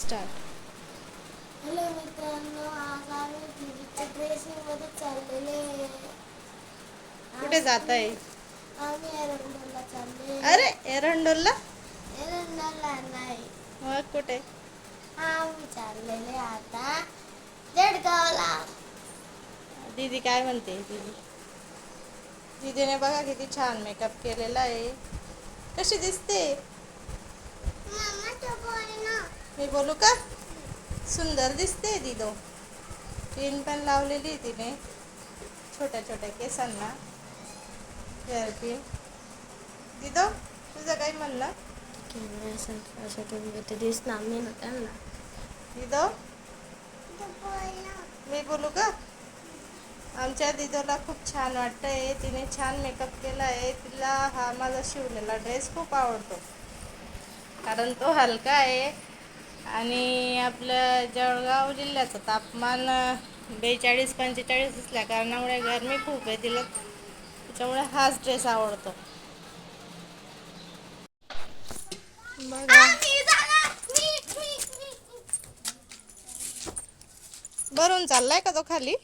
Start. Hello मित्रांनो, आज आम्ही दीदीच्या ड्रेसिंग मध्ये चाललेले आहे. कुठे जात आहे? आम्ही एरंडोलला चालले. अरे एरंडोलला? एरंडोलला नाही, मग कुठे? आम्ही चाललेले आता जळगावला. दीदी काय म्हणते? दीदीने बघा किती छान मेकअप केलेला आहे. कशी दिसते? मम्मा तो बोल ना. मी बोलू का? सुंदर दिसते दीदो. पिन पण लावलेली तिने छोट्या छोट्या केसांना. Hair pin. दीदो तुझं काही म्हणणं? असं तुम्ही ते दिसणार नाही ना त्यांना. दीदो मी बोलू का? आमच्या दीदोला खूप छान वाटतंय. तिने छान मेकअप केला आहे. तिला हा माझा शिवलेला ड्रेस खूप आवडतो, कारण तो हलका आहे आणि आपलं जळगाव जिल्ह्याचं तापमान 42-45 असल्या कारणामुळे गरमी खूप आहे तिला, त्याच्यामुळे हाच ड्रेस आवडतो. बघा भरून चाललाय का तो खाली?